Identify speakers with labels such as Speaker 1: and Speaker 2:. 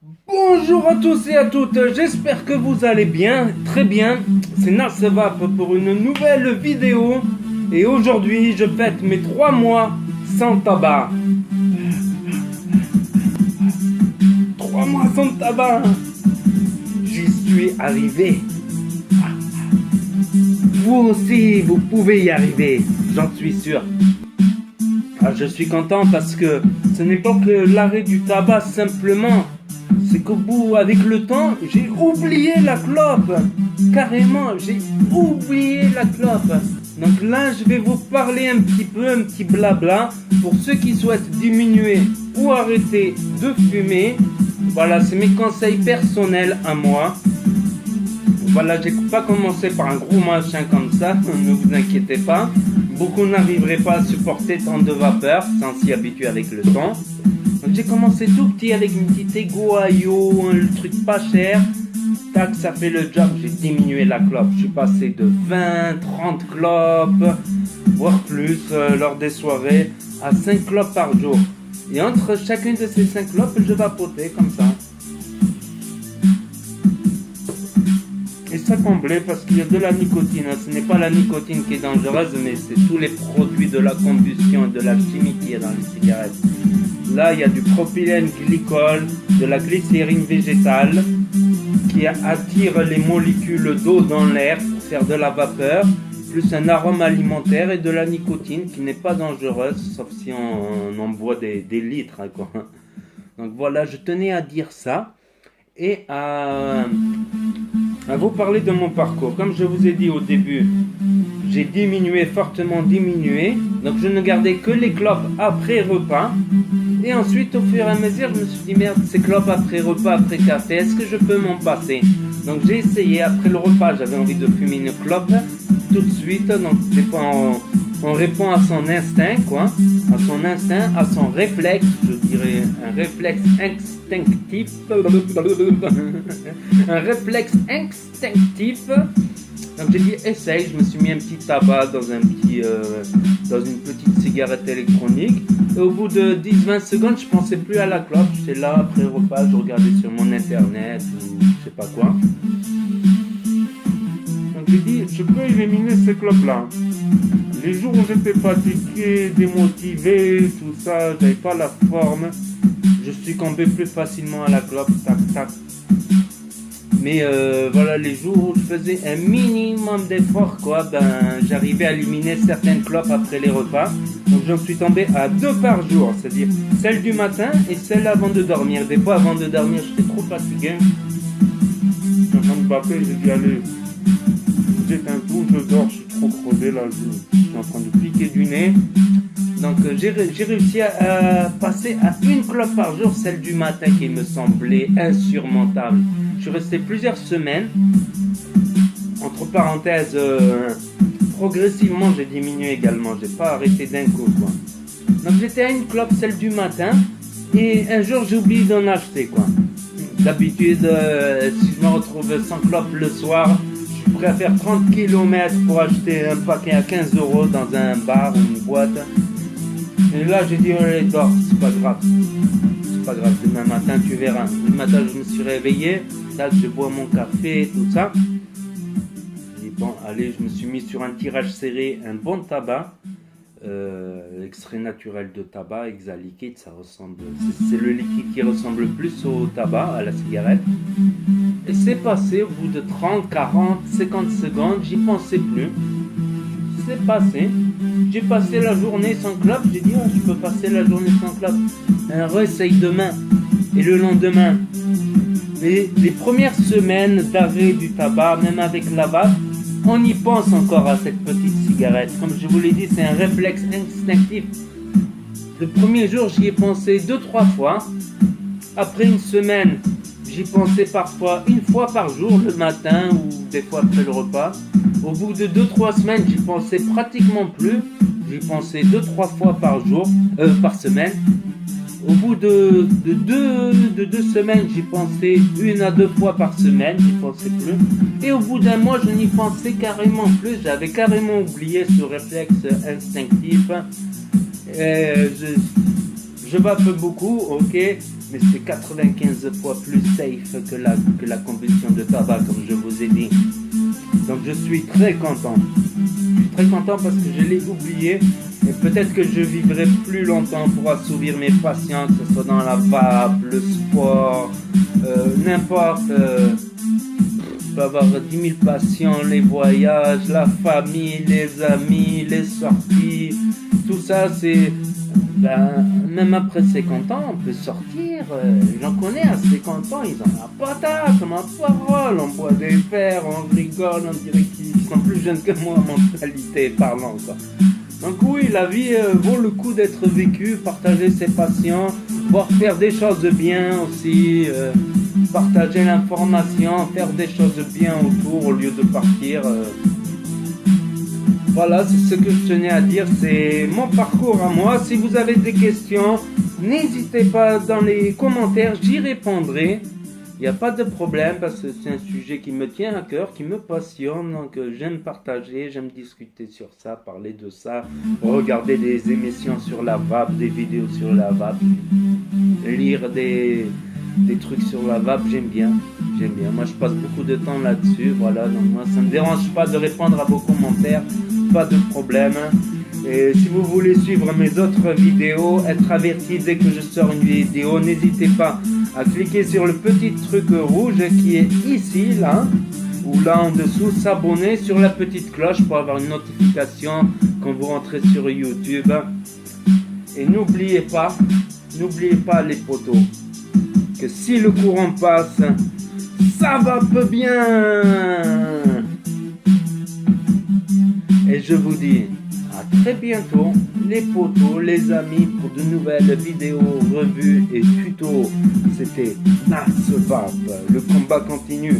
Speaker 1: Bonjour à tous et à toutes, j'espère que vous allez bien, très bien. C'est Nasevap pour une nouvelle vidéo. Et aujourd'hui, je fête mes 3 mois sans tabac. 3 mois sans tabac. J'y suis arrivé. Vous aussi, vous pouvez y arriver, j'en suis sûr. Je suis content parce que ce n'est pas que l'arrêt du tabac simplement. C'est qu'au bout, avec le temps, j'ai oublié la clope. Carrément, j'ai oublié la clope. Donc là, je vais vous parler un petit peu, un petit blabla, pour ceux qui souhaitent diminuer ou arrêter de fumer. Voilà, c'est mes conseils personnels à moi. Voilà, j'ai pas commencé par un gros machin comme ça, ne vous inquiétez pas. Beaucoup n'arriveraient pas à supporter tant de vapeur sans s'y habituer avec le temps. Donc j'ai commencé tout petit avec une petite Ego IO, le truc pas cher. Tac, ça fait le job, j'ai diminué la clope. Je suis passé de 20, 30 clopes, voire plus, lors des soirées, à 5 clopes par jour. Et entre chacune de ces 5 clopes, je vapotais comme ça. Et ça comblait parce qu'il y a de la nicotine. Ce n'est pas la nicotine qui est dangereuse, mais c'est tous les produits de la combustion et de la chimie qu'il y a dans les cigarettes. Là, il y a du propylène glycol, de la glycérine végétale qui attire les molécules d'eau dans l'air pour faire de la vapeur, plus un arôme alimentaire et de la nicotine qui n'est pas dangereuse, sauf si on en boit des litres, quoi. Donc voilà, je tenais à dire ça et à vous parler de mon parcours. Comme je vous ai dit au début, j'ai fortement diminué. Donc je ne gardais que les clopes après repas. Et ensuite, au fur et à mesure, je me suis dit, merde, ces clopes après repas, après café, est-ce que je peux m'en passer? Donc j'ai essayé, après le repas, j'avais envie de fumer une clope tout de suite. Donc des fois, on répond à son instinct, quoi. À son instinct, à son réflexe, je dirais, un réflexe instinctif. Un réflexe instinctif. Donc j'ai dit essaye, je me suis mis un petit tabac dans une petite cigarette électronique. Et au bout de 10-20 secondes, je pensais plus à la clope. J'étais là après le repas, je regardais sur mon internet ou je sais pas quoi. Donc j'ai dit je peux éliminer ces clopes là. Les jours où j'étais fatigué, démotivé, tout ça, j'avais pas la forme, je succombais plus facilement à la clope, tac tac. Mais voilà, les jours où je faisais un minimum d'effort, quoi, j'arrivais à éliminer certaines clopes après les repas. Donc j'en suis tombé à 2 par jour, c'est-à-dire celle du matin et celle avant de dormir. Des fois avant de dormir, j'étais trop fatigué. Avant de vaper, j'ai dit allez, j'éteins tout, je dors, je suis trop crevé là, je suis en train de piquer du nez. Donc j'ai réussi à passer à 1 clope par jour, celle du matin qui me semblait insurmontable. Je suis resté plusieurs semaines. Entre parenthèses, progressivement j'ai diminué également. J'ai pas arrêté d'un coup, quoi. Donc j'étais à 1 clope, celle du matin. Et un jour j'ai oublié d'en acheter, quoi. D'habitude, si je me retrouve sans clope le soir, je suis prêt à faire 30 km pour acheter un paquet à 15 € dans un bar ou une boîte. Et là j'ai dit allez dors, c'est pas grave. C'est pas grave, demain matin tu verras. Le matin je me suis réveillé, là je bois mon café, tout ça. J'ai dit bon allez, je me suis mis sur un tirage serré, un bon tabac, extrait naturel de tabac, Exaliquide, ça ressemble, c'est le liquide qui ressemble le plus au tabac, à la cigarette. Et c'est passé au bout de 30, 40, 50 secondes, j'y pensais plus. C'est passé. J'ai passé la journée sans clope. J'ai dit, je peux passer la journée sans clope. Réessaye demain. Et le lendemain. Les premières semaines d'arrêt du tabac, même avec la vape, on y pense encore à cette petite cigarette. Comme je vous l'ai dit, c'est un réflexe instinctif. Le premier jour, j'y ai pensé 2-3 fois. Après une semaine, j'y pensais parfois 1 fois par jour, le matin ou des fois après le repas. Au bout de 2-3 semaines, j'y pensais pratiquement plus. J'y pensais 2-3 fois par semaine. Au bout de 2 semaines, j'y pensais 1 à 2 fois par semaine. J'y pensais plus. Et au bout d'un mois, je n'y pensais carrément plus. J'avais carrément oublié ce réflexe instinctif. Je vape beaucoup, ok, mais c'est 95 fois plus safe que la combustion de tabac, comme je vous ai dit. Donc je suis très content. Je suis très content parce que je l'ai oublié. Et peut-être que je vivrai plus longtemps pour assouvir mes passions, que ce soit dans la vape, le sport, n'importe. Je peux avoir 10 000 passions, les voyages, la famille, les amis, les sorties. Tout ça, c'est... Ben, même après 50 ans, on peut sortir. J'en connais à 50 ans, ils ont la patate, ma parole. On boit des verres, on rigole, on dirait qu'ils sont plus jeunes que moi, mentalité parlant, quoi. Donc oui, la vie vaut le coup d'être vécue, partager ses passions, voire faire des choses bien aussi, partager l'information, faire des choses bien autour au lieu de partir. Voilà, c'est ce que je tenais à dire, c'est mon parcours à moi. Si vous avez des questions, n'hésitez pas dans les commentaires, j'y répondrai. Il n'y a pas de problème parce que c'est un sujet qui me tient à cœur, qui me passionne. Donc j'aime partager, j'aime discuter sur ça, parler de ça, regarder des émissions sur la vape, des vidéos sur la vape, lire des trucs sur la vape, j'aime bien. Moi je passe beaucoup de temps là-dessus, voilà. Donc moi ça ne me dérange pas de répondre à vos commentaires, pas de problème. Et si vous voulez suivre mes autres vidéos, être averti dès que je sors une vidéo, n'hésitez pas à cliquer sur le petit truc rouge qui est ici, là, ou là en dessous, s'abonner sur la petite cloche pour avoir une notification quand vous rentrez sur YouTube. Et n'oubliez pas les potos, que si le courant passe, ça va peu bien. Et je vous dis à très bientôt, les potos, les amis, pour de nouvelles vidéos, revues et tutos. C'était Nas Vape, le combat continue.